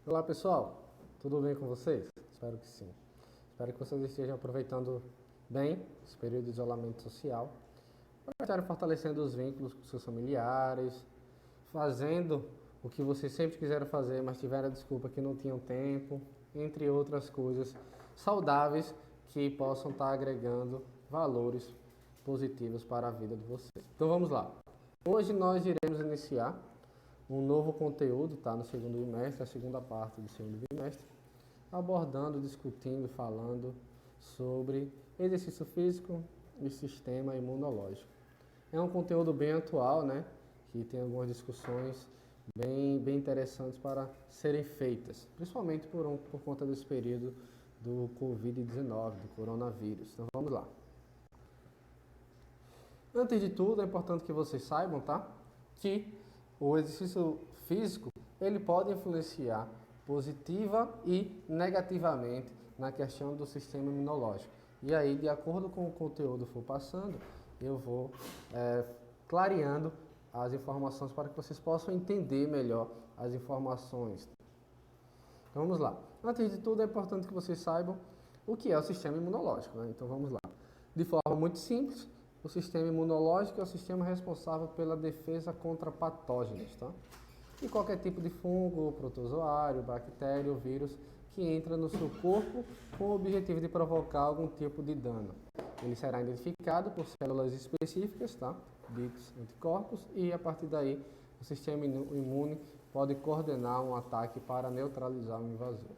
Olá pessoal, tudo bem com vocês? Espero que sim. Espero que vocês estejam aproveitando bem esse período de isolamento social, para estarem fortalecendo os vínculos com seus familiares, fazendo o que vocês sempre quiseram fazer, mas tiveram a desculpa que não tinham tempo, entre outras coisas saudáveis que possam estar agregando valores positivos para a vida de vocês. Então vamos lá. Hoje nós iremos iniciar um novo conteúdo, tá? No segundo bimestre, a segunda parte do segundo bimestre, abordando, discutindo, falando sobre exercício físico e sistema imunológico. É um conteúdo bem atual, né? Que tem algumas discussões bem interessantes para serem feitas, principalmente por conta desse período do Covid-19, do coronavírus. Então vamos lá. Antes de tudo, é importante que vocês saibam, tá? Que o exercício físico, ele pode influenciar positiva e negativamente na questão do sistema imunológico. E aí, de acordo com o conteúdo for passando, eu vou clareando as informações para que vocês possam entender melhor as informações. Então vamos lá. Antes de tudo, é importante que vocês saibam o que é o sistema imunológico, né? Então vamos lá. De forma muito simples, o sistema imunológico é o sistema responsável pela defesa contra patógenos, tá? E qualquer tipo de fungo, protozoário, bactéria ou vírus que entra no seu corpo com o objetivo de provocar algum tipo de dano. Ele será identificado por células específicas, tá? Ditos anticorpos, e a partir daí o sistema imune pode coordenar um ataque para neutralizar o invasor.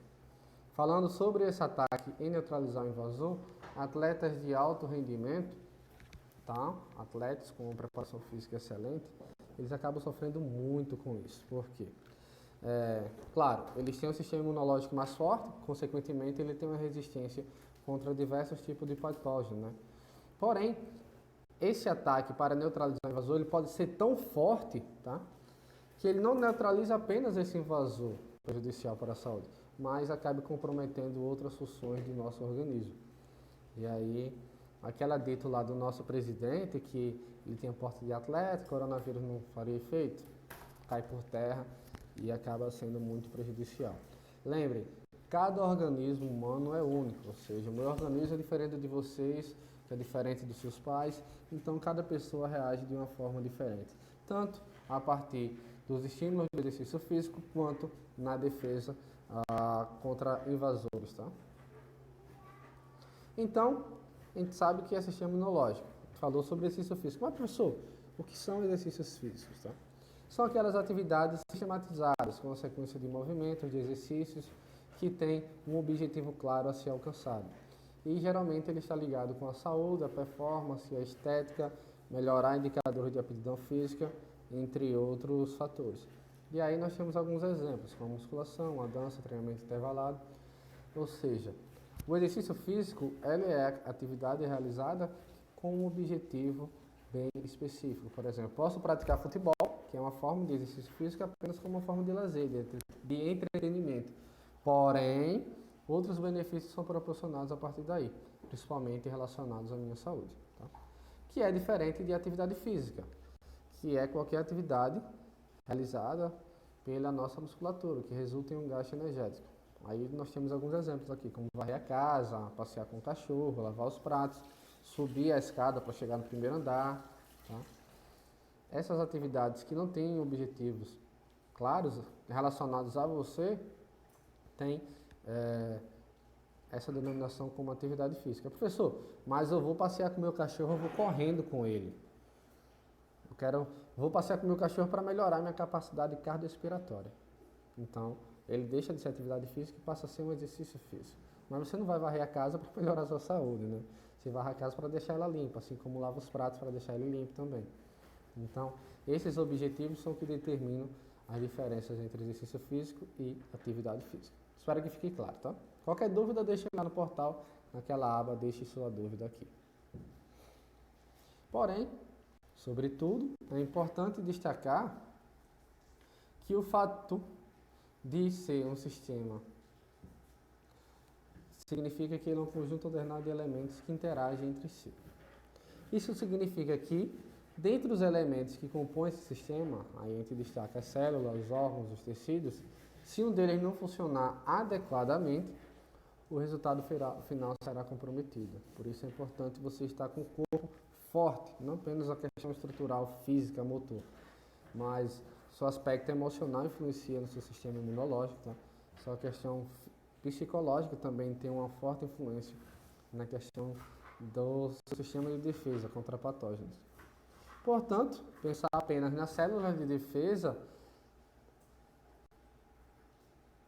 Falando sobre esse ataque e neutralizar o invasor, atletas de alto rendimento, tá? Atletas com preparação física excelente, eles acabam sofrendo muito com isso. Por quê? Claro, eles têm um sistema imunológico mais forte, consequentemente ele tem uma resistência contra diversos tipos de patógenos, né? Porém, esse ataque para neutralizar o invasor, ele pode ser tão forte, tá? Que ele não neutraliza apenas esse invasor prejudicial para a saúde, mas acaba comprometendo outras funções do nosso organismo. E aí, aquela dito lá do nosso presidente, que ele tinha porte de atleta, coronavírus não faria efeito, cai por terra e acaba sendo muito prejudicial. Lembrem, cada organismo humano é único, ou seja, o meu organismo é diferente de vocês, que é diferente dos seus pais, então cada pessoa reage de uma forma diferente, tanto a partir dos estímulos do exercício físico, quanto na defesa contra invasores, tá? Então, a gente sabe que é sistema imunológico. Falou sobre exercício físico. Mas, professor, o que são exercícios físicos? Tá? São aquelas atividades sistematizadas, com a sequência de movimentos, de exercícios, que têm um objetivo claro a ser alcançado. E, geralmente, ele está ligado com a saúde, a performance, a estética, melhorar indicadores de aptidão física, entre outros fatores. E aí nós temos alguns exemplos, como a musculação, a dança, treinamento intervalado, ou seja, o exercício físico ele é a atividade realizada com um objetivo bem específico. Por exemplo, posso praticar futebol, que é uma forma de exercício físico, apenas como uma forma de lazer, de entretenimento. Porém, outros benefícios são proporcionados a partir daí, principalmente relacionados à minha saúde. Tá? Que é diferente de atividade física, que é qualquer atividade realizada pela nossa musculatura, que resulta em um gasto energético. Aí nós temos alguns exemplos aqui, como varrer a casa, passear com o cachorro, lavar os pratos, subir a escada para chegar no primeiro andar. Tá? Essas atividades que não têm objetivos claros relacionados a você, têm essa denominação como atividade física. Professor, mas eu vou passear com o meu cachorro, eu vou correndo com ele. Vou passear com o meu cachorro para melhorar minha capacidade cardiorrespiratória. Então, ele deixa de ser atividade física e passa a ser um exercício físico. Mas você não vai varrer a casa para melhorar a sua saúde, né? Você varre a casa para deixar ela limpa, assim como lava os pratos para deixar ele limpo também. Então, esses objetivos são que determinam as diferenças entre exercício físico e atividade física. Espero que fique claro, tá? Qualquer dúvida, deixe lá no portal, naquela aba, deixe sua dúvida aqui. Porém, sobretudo, é importante destacar que o fato de ser um sistema significa que ele é um conjunto ordenado de elementos que interagem entre si. Isso significa que, dentre os elementos que compõem esse sistema, aí a gente destaca as células, os órgãos, os tecidos, Se um deles não funcionar adequadamente, o resultado final será comprometido. Por isso é importante você estar com o corpo forte, não apenas a questão estrutural, física, motor, mas seu aspecto emocional influencia no seu sistema imunológico, tá? Sua questão psicológica também tem uma forte influência na questão do sistema de defesa contra patógenos. Portanto, pensar apenas nas células de defesa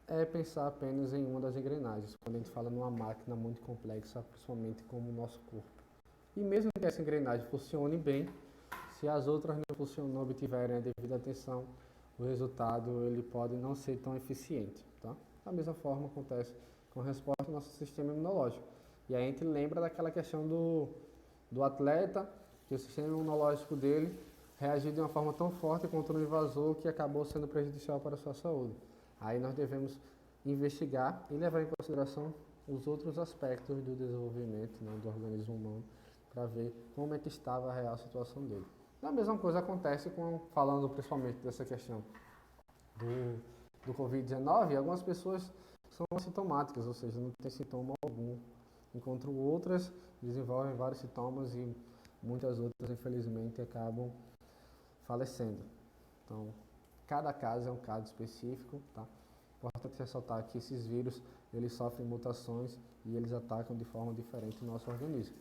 é pensar apenas em uma das engrenagens, quando a gente fala numa máquina muito complexa, principalmente como o nosso corpo. E mesmo que essa engrenagem funcione bem, se as outras não obtiverem a devida atenção, o resultado ele pode não ser tão eficiente. Tá? Da mesma forma acontece com a resposta do nosso sistema imunológico. E aí a gente lembra daquela questão do atleta, que o sistema imunológico dele reagiu de uma forma tão forte contra um invasor que acabou sendo prejudicial para a sua saúde. Aí nós devemos investigar e levar em consideração os outros aspectos do desenvolvimento, né, do organismo humano, para ver como é que estava a real situação dele. A mesma coisa acontece falando principalmente dessa questão do Covid-19, algumas pessoas são assintomáticas, ou seja, não tem sintoma algum, enquanto outras desenvolvem vários sintomas e muitas outras, infelizmente, acabam falecendo. Então, cada caso é um caso específico, tá? Importante ressaltar que esses vírus, eles sofrem mutações e eles atacam de forma diferente o nosso organismo.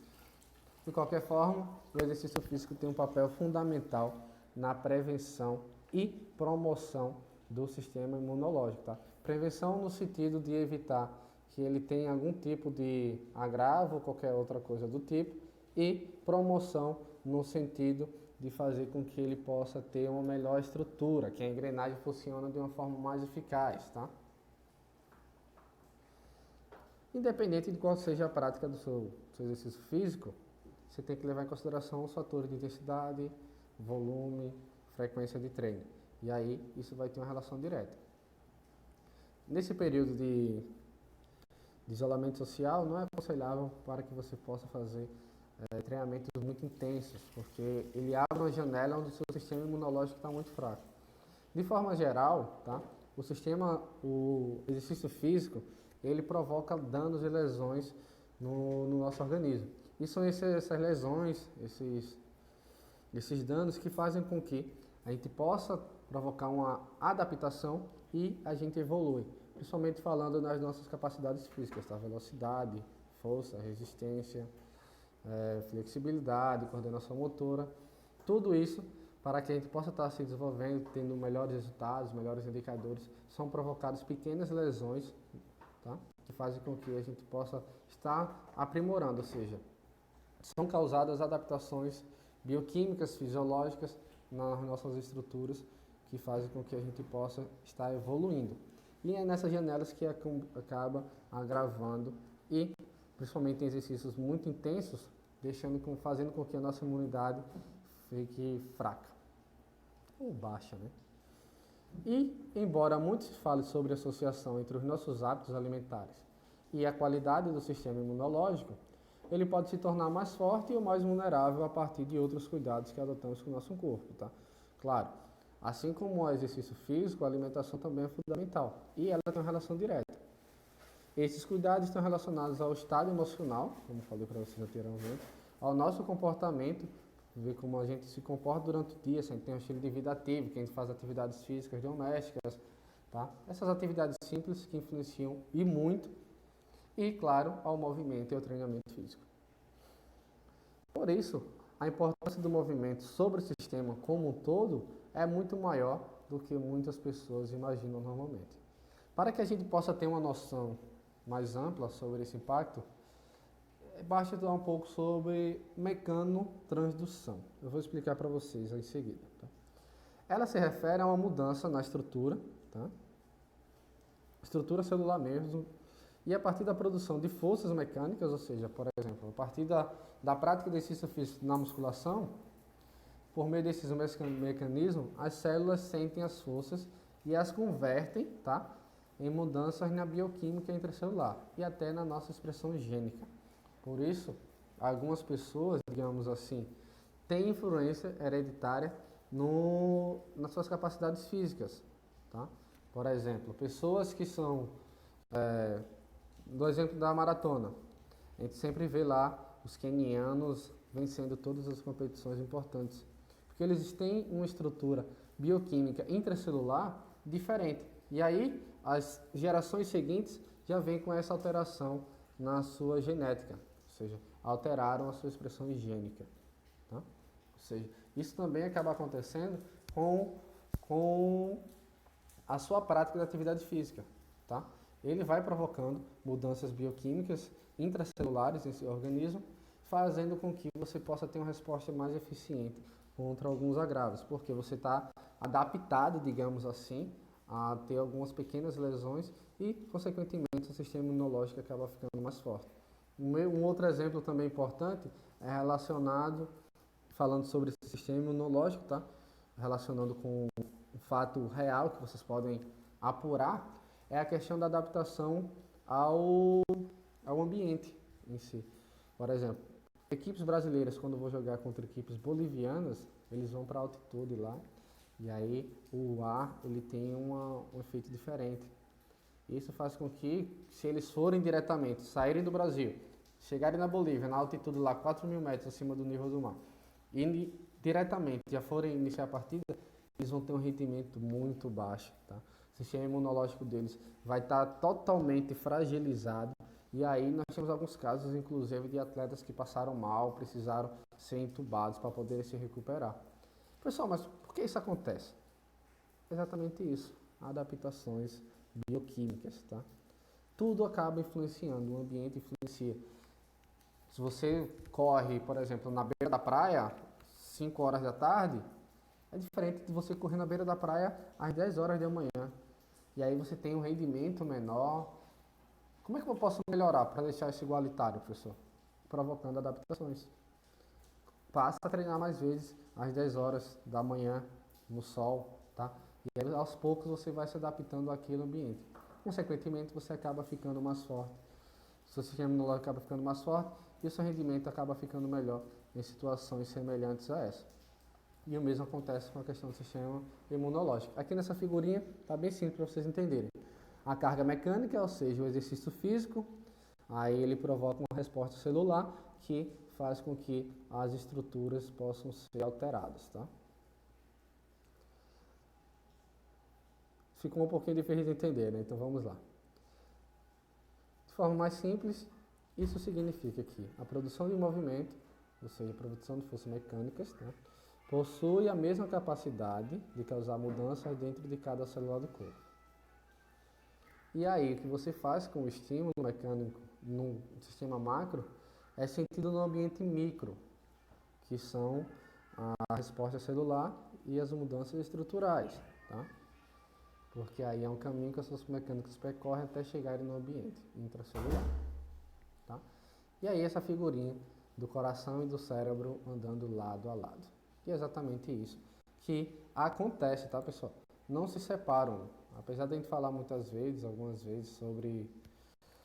De qualquer forma, o exercício físico tem um papel fundamental na prevenção e promoção do sistema imunológico, tá? Prevenção no sentido de evitar que ele tenha algum tipo de agravo ou qualquer outra coisa do tipo, e promoção no sentido de fazer com que ele possa ter uma melhor estrutura, que a engrenagem funcione de uma forma mais eficaz, tá? Independente de qual seja a prática do seu exercício físico, você tem que levar em consideração os fatores de intensidade, volume, frequência de treino. E aí, isso vai ter uma relação direta. Nesse período de isolamento social, não é aconselhável para que você possa fazer treinamentos muito intensos, porque ele abre uma janela onde o seu sistema imunológico está muito fraco. De forma geral, tá? O exercício físico, ele provoca danos e lesões no nosso organismo. E são essas lesões, esses danos que fazem com que a gente possa provocar uma adaptação e a gente evolui. Principalmente falando nas nossas capacidades físicas, tá? Velocidade, força, resistência, flexibilidade, coordenação motora, tudo isso para que a gente possa estar se desenvolvendo, tendo melhores resultados, melhores indicadores, são provocadas pequenas lesões, tá? Que fazem com que a gente possa estar aprimorando, ou seja, são causadas adaptações bioquímicas, fisiológicas nas nossas estruturas que fazem com que a gente possa estar evoluindo. E é nessas janelas que acaba agravando e, principalmente em exercícios muito intensos, fazendo com que a nossa imunidade fique fraca ou baixa, né? E, embora muito se fale sobre a associação entre os nossos hábitos alimentares e a qualidade do sistema imunológico, ele pode se tornar mais forte ou mais vulnerável a partir de outros cuidados que adotamos com o nosso corpo, tá? Claro, assim como o exercício físico, a alimentação também é fundamental e ela tem uma relação direta. Esses cuidados estão relacionados ao estado emocional, como falei para vocês anteriormente, ao nosso comportamento, ver como a gente se comporta durante o dia, se a gente tem um estilo de vida ativo, que a gente faz atividades físicas domésticas, tá? Essas atividades simples que influenciam e muito, e claro, ao movimento e ao treinamento físico. Por isso, a importância do movimento sobre o sistema como um todo é muito maior do que muitas pessoas imaginam normalmente. Para que a gente possa ter uma noção mais ampla sobre esse impacto, basta estudar um pouco sobre mecanotransdução. Eu vou explicar para vocês em seguida. Tá? Ela se refere a uma mudança na estrutura, tá? Estrutura celular mesmo, e a partir da produção de forças mecânicas, ou seja, por exemplo, a partir da prática de exercício físico na musculação, por meio desses mecanismos, as células sentem as forças e as convertem, tá, em mudanças na bioquímica intracelular e até na nossa expressão gênica. Por isso, algumas pessoas, digamos assim, têm influência hereditária nas suas capacidades físicas, tá? Por exemplo, pessoas que são, do exemplo da maratona, a gente sempre vê lá os quenianos vencendo todas as competições importantes, porque eles têm uma estrutura bioquímica intracelular diferente. E aí, as gerações seguintes já vêm com essa alteração na sua genética, ou seja, alteraram a sua expressão higiênica. Tá? Ou seja, isso também acaba acontecendo com a sua prática de atividade física. Tá? Ele vai provocando mudanças bioquímicas intracelulares em seu organismo, fazendo com que você possa ter uma resposta mais eficiente contra alguns agravos, porque você está adaptado, digamos assim, a ter algumas pequenas lesões e, consequentemente, o sistema imunológico acaba ficando mais forte. Um outro exemplo também importante é relacionado, falando sobre esse sistema imunológico, tá? Relacionando com um fato real que vocês podem apurar, é a questão da adaptação ao ambiente em si. Por exemplo, equipes brasileiras, quando vão jogar contra equipes bolivianas, eles vão para altitude lá, e aí o ar ele tem um efeito diferente. Isso faz com que, se eles forem diretamente, saírem do Brasil, chegarem na Bolívia, na altitude lá, 4.000 metros acima do nível do mar, e diretamente já forem iniciar a partida, eles vão ter um rendimento muito baixo. Tá? O sistema imunológico deles vai estar totalmente fragilizado. E aí nós temos alguns casos, inclusive, de atletas que passaram mal, precisaram ser entubados para poder se recuperar. Pessoal, mas por que isso acontece? Exatamente isso, adaptações bioquímicas, tá? Tudo acaba influenciando, o ambiente influencia. Se você corre, por exemplo, na beira da praia, 5 horas da tarde, é diferente de você correr na beira da praia às 10 horas da manhã. E aí você tem um rendimento menor. Como é que eu posso melhorar para deixar isso igualitário, professor? Provocando adaptações. Passa a treinar mais vezes às 10 horas da manhã, no sol, tá? E aí, aos poucos você vai se adaptando àquele ambiente. Consequentemente, você acaba ficando mais forte. O seu sistema imunológico acaba ficando mais forte e o seu rendimento acaba ficando melhor em situações semelhantes a essa. E o mesmo acontece com a questão do sistema imunológico. Aqui nessa figurinha está bem simples para vocês entenderem. A carga mecânica, ou seja, o exercício físico, aí ele provoca uma resposta celular que faz com que as estruturas possam ser alteradas, tá? Ficou um pouquinho difícil de entender, né? Então vamos lá. De forma mais simples, isso significa que a produção de movimento, ou seja, a produção de forças mecânicas, tá? Possui a mesma capacidade de causar mudanças dentro de cada célula do corpo. E aí, o que você faz com o estímulo mecânico no sistema macro é sentido no ambiente micro, que são a resposta celular e as mudanças estruturais, tá? Porque aí é um caminho que as forças mecânicas percorrem até chegarem no ambiente intracelular, tá? E aí essa figurinha do coração e do cérebro andando lado a lado. E é exatamente isso que acontece, tá, pessoal? Não se separam. Apesar de a gente falar muitas vezes, algumas vezes, sobre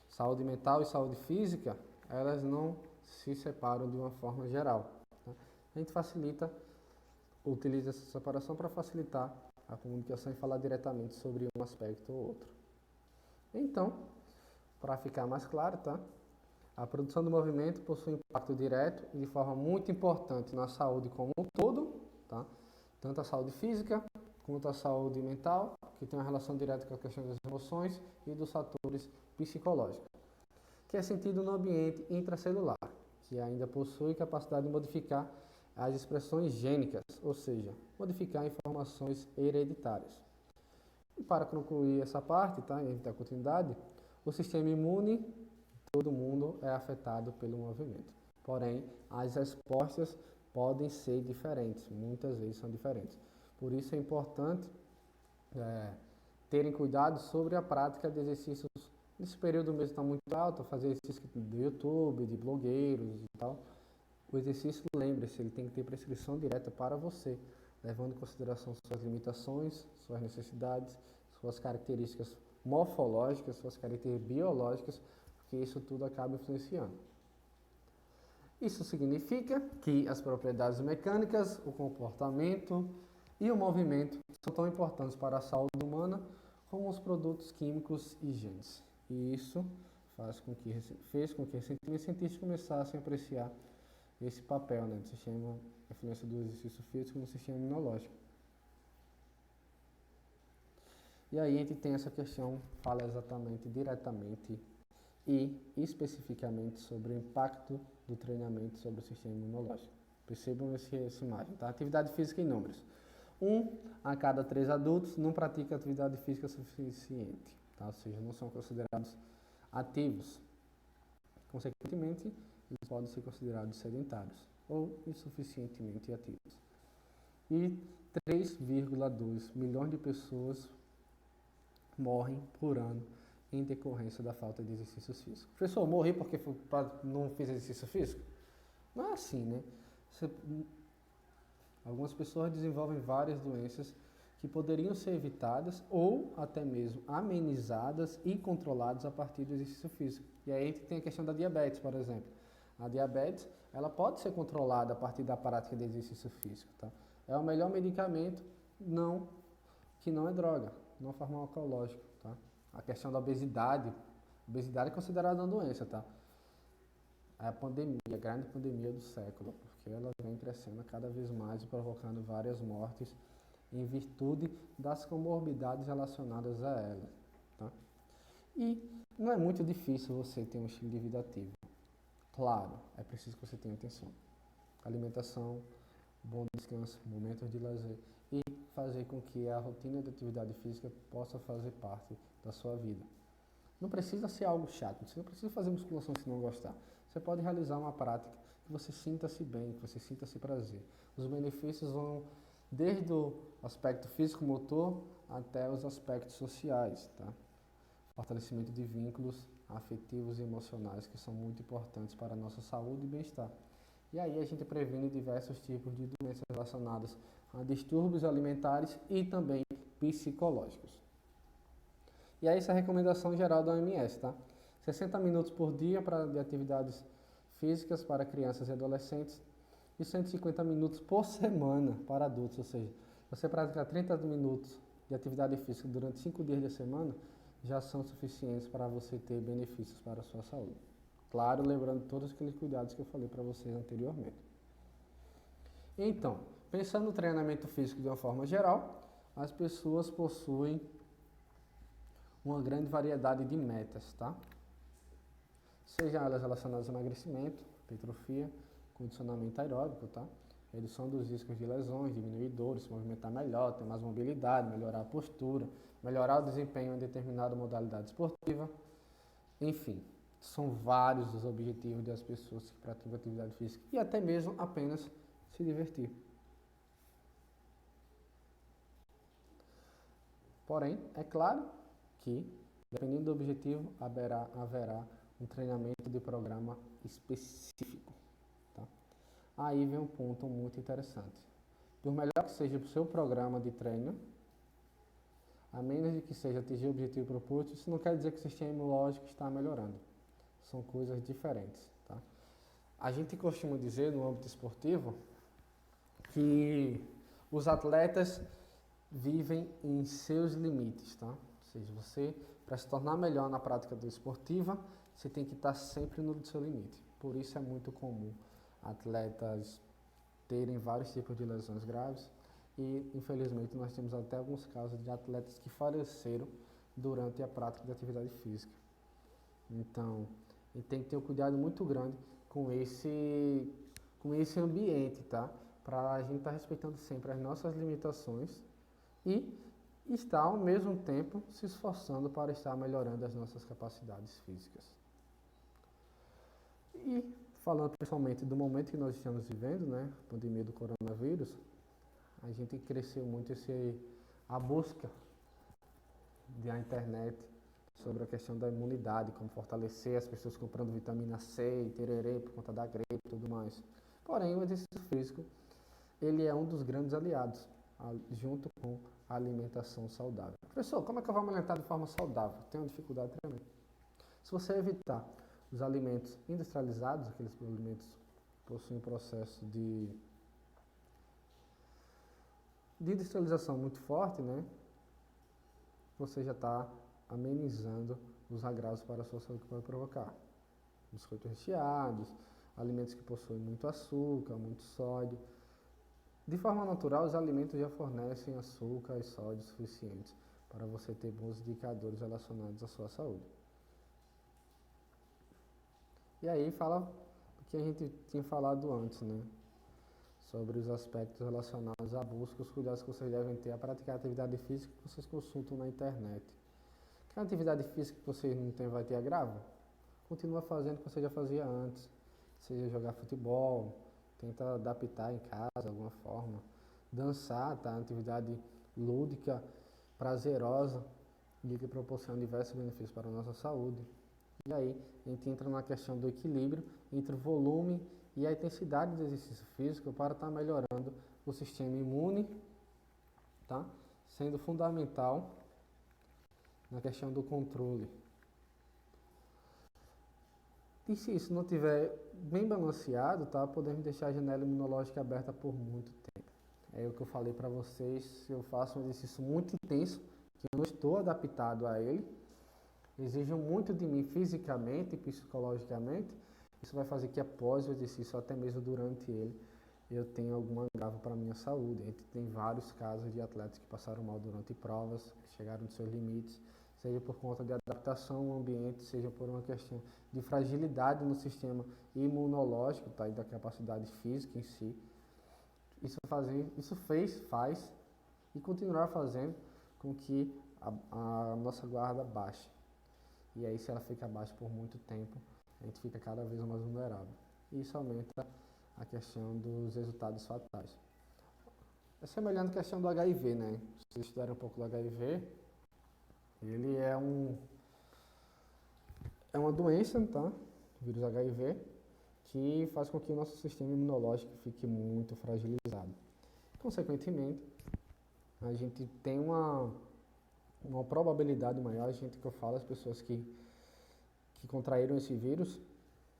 saúde mental e saúde física, elas não se separam de uma forma geral. Tá? A gente utiliza essa separação para facilitar a comunicação e falar diretamente sobre um aspecto ou outro. Então, para ficar mais claro, tá? A produção do movimento possui impacto direto e de forma muito importante na saúde como um todo, tá? Tanto a saúde física quanto a saúde mental, que tem uma relação direta com a questão das emoções e dos fatores psicológicos, que é sentido no ambiente intracelular, que ainda possui capacidade de modificar as expressões gênicas, ou seja, modificar informações hereditárias. E para concluir essa parte, tá? E a gente dá continuidade, o sistema imune, todo mundo é afetado pelo movimento. Porém, as respostas podem ser diferentes, muitas vezes são diferentes. Por isso é importante terem cuidado sobre a prática de exercícios. Nesse período mesmo está muito alto, fazer exercício do YouTube, de blogueiros e tal. O exercício, lembre-se, ele tem que ter prescrição direta para você, levando em consideração suas limitações, suas necessidades, suas características morfológicas, suas características biológicas, porque isso tudo acaba influenciando. Isso significa que as propriedades mecânicas, o comportamento e o movimento são tão importantes para a saúde humana como os produtos químicos e genes. E isso fez com que recentemente cientistas começassem a apreciar esse papel, né, do sistema, a influência do exercício físico no sistema imunológico. E aí a gente tem essa questão, fala exatamente, diretamente e especificamente sobre o impacto do treinamento sobre o sistema imunológico. Percebam essa imagem, tá? Atividade física em números. 1 a cada 3 adultos não pratica atividade física suficiente, tá? Ou seja, não são considerados ativos. Consequentemente, eles podem ser considerados sedentários ou insuficientemente ativos. E 3,2 milhões de pessoas morrem por ano em decorrência da falta de exercícios físicos. Professor, morri porque não fiz exercício físico? Não é assim, né? Algumas pessoas desenvolvem várias doenças que poderiam ser evitadas ou até mesmo amenizadas e controladas a partir do exercício físico. E aí tem a questão da diabetes, por exemplo. A diabetes, ela pode ser controlada a partir da prática de exercício físico, tá? É o melhor medicamento que não é droga, não farmacológico, tá? A questão da obesidade é considerada uma doença, tá? É a pandemia, a grande pandemia do século, porque ela vem crescendo cada vez mais e provocando várias mortes em virtude das comorbidades relacionadas a ela, tá? E não é muito difícil você ter um estilo de vida ativo. Claro, é preciso que você tenha atenção. Alimentação, bom descanso, momentos de lazer e fazer com que a rotina de atividade física possa fazer parte da sua vida. Não precisa ser algo chato, você não precisa fazer musculação se não gostar. Você pode realizar uma prática que você sinta-se bem, que você sinta-se prazer. Os benefícios vão desde o aspecto físico-motor até os aspectos sociais, tá? Fortalecimento de vínculos afetivos e emocionais que são muito importantes para a nossa saúde e bem-estar. E aí a gente previne diversos tipos de doenças relacionadas a distúrbios alimentares e também psicológicos. E aí essa é a recomendação geral da OMS, tá? 60 minutos por dia de atividades físicas para crianças e adolescentes e 150 minutos por semana para adultos, ou seja, você praticar 30 minutos de atividade física durante 5 dias da semana já são suficientes para você ter benefícios para a sua saúde. Claro, lembrando todos aqueles cuidados que eu falei para vocês anteriormente. Então, pensando no treinamento físico de uma forma geral, as pessoas possuem uma grande variedade de metas, tá? Sejam elas relacionadas ao emagrecimento, hipertrofia, condicionamento aeróbico, tá? Redução dos riscos de lesões, diminuir dores, se movimentar melhor, ter mais mobilidade, melhorar a postura, melhorar o desempenho em determinada modalidade esportiva. Enfim, são vários os objetivos das pessoas que praticam atividade física e até mesmo apenas se divertir. Porém, é claro que, dependendo do objetivo, haverá um treinamento de programa específico. Tá? Aí vem um ponto muito interessante. Por melhor que seja o seu programa de treino, a menos de que seja atingir o objetivo proposto, isso não quer dizer que o sistema imunológico está melhorando. São coisas diferentes. Tá? A gente costuma dizer no âmbito esportivo que os atletas vivem em seus limites, tá? Ou seja, você, para se tornar melhor na prática do esportiva, você tem que estar sempre no seu limite. Por isso é muito comum atletas terem vários tipos de lesões graves e, infelizmente, nós temos até alguns casos de atletas que faleceram durante a prática de atividade física. Então, a gente tem que ter um cuidado muito grande com esse ambiente, tá? Para a gente estar respeitando sempre as nossas limitações e estar, ao mesmo tempo, se esforçando para estar melhorando as nossas capacidades físicas. E, falando principalmente do momento que nós estamos vivendo, né, a pandemia do coronavírus, a gente cresceu muito a busca da internet sobre a questão da imunidade, como fortalecer as pessoas comprando vitamina C e tererê por conta da gripe e tudo mais. Porém, o exercício físico, ele é um dos grandes aliados, junto com a alimentação saudável. Professor, como é que eu vou me alimentar de forma saudável? Tenho uma dificuldade tremenda. Se você evitar os alimentos industrializados, aqueles alimentos que possuem um processo de industrialização muito forte, né? você já está amenizando os agravos para a sua saúde que pode provocar. Biscoitos recheados, alimentos que possuem muito açúcar, muito sódio. De forma natural, os alimentos já fornecem açúcar e sódio suficientes para você ter bons indicadores relacionados à sua saúde. E aí fala o que a gente tinha falado antes, né? Sobre os aspectos relacionados à busca, os cuidados que vocês devem ter a praticar a atividade física que vocês consultam na internet. Que atividade física que vocês não têm vai ter agravo? Continua fazendo o que você já fazia antes. Seja jogar futebol, tenta adaptar em casa de alguma forma. Dançar, tá? Uma atividade lúdica, prazerosa e que proporciona diversos benefícios para a nossa saúde. E aí, a gente entra na questão do equilíbrio entre o volume e a intensidade do exercício físico para estar melhorando o sistema imune, tá? Sendo fundamental na questão do controle. E se isso não estiver bem balanceado, tá? Podemos deixar a janela imunológica aberta por muito tempo. É o que eu falei para vocês, se eu faço um exercício muito intenso, que eu não estou adaptado a ele, exijam muito de mim fisicamente e psicologicamente, isso vai fazer que após o exercício, até mesmo durante ele, eu tenha algum agravo para a minha saúde. A gente tem vários casos de atletas que passaram mal durante provas, que chegaram nos seus limites, seja por conta de adaptação ao ambiente, seja por uma questão de fragilidade no sistema imunológico, tá? E da capacidade física em si. Isso faz e continuará fazendo com que a nossa guarda baixe. E aí, se ela fica baixa por muito tempo, a gente fica cada vez mais vulnerável. E isso aumenta a questão dos resultados fatais. É semelhante à questão do HIV, né? Se vocês estudarem um pouco do HIV, ele é uma doença, tá? O vírus HIV, que faz com que o nosso sistema imunológico fique muito fragilizado. Consequentemente, a gente tem uma probabilidade maior, que eu falo, as pessoas que contraíram esse vírus,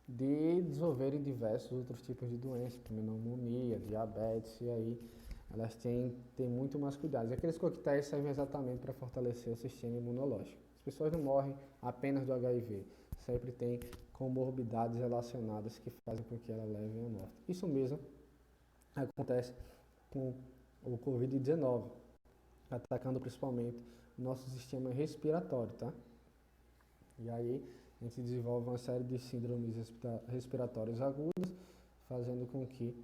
de desenvolverem diversos outros tipos de doenças, como pneumonia, diabetes, e aí elas têm muito mais cuidado. E aqueles coquetéis servem exatamente para fortalecer o sistema imunológico. As pessoas não morrem apenas do HIV, sempre tem comorbidades relacionadas que fazem com que ela leve à morte. Isso mesmo acontece com o Covid-19, atacando principalmente o nosso sistema respiratório, tá? E aí a gente desenvolve uma série de síndromes respiratórias agudas, fazendo com que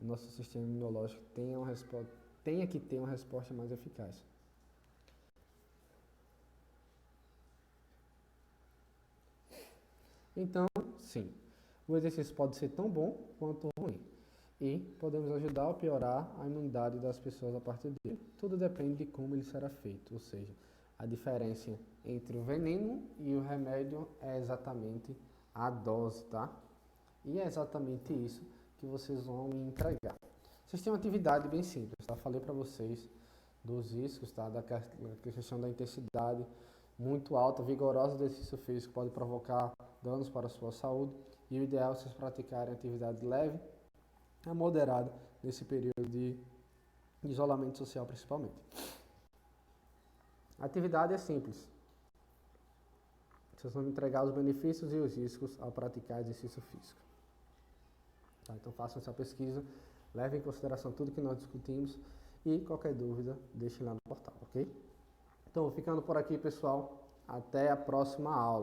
o nosso sistema imunológico tenha que ter uma resposta mais eficaz. Então, sim, o exercício pode ser tão bom quanto ruim. E podemos ajudar ou piorar a imunidade das pessoas a partir dele. Tudo depende de como ele será feito, ou seja, a diferença entre o veneno e o remédio é exatamente a dose, tá? E é exatamente isso que vocês vão me entregar. Vocês têm uma atividade bem simples, tá? Falei para vocês dos riscos, tá? Da questão da intensidade muito alta, vigorosa do exercício físico pode provocar danos para a sua saúde. E o ideal é vocês praticarem atividade leve a moderada nesse período de isolamento social, principalmente. A atividade é simples. Vocês vão entregar os benefícios e os riscos ao praticar exercício físico. Tá? Então façam essa pesquisa, levem em consideração tudo que nós discutimos e qualquer dúvida, deixem lá no portal, ok? Então, ficando por aqui, pessoal. Até a próxima aula.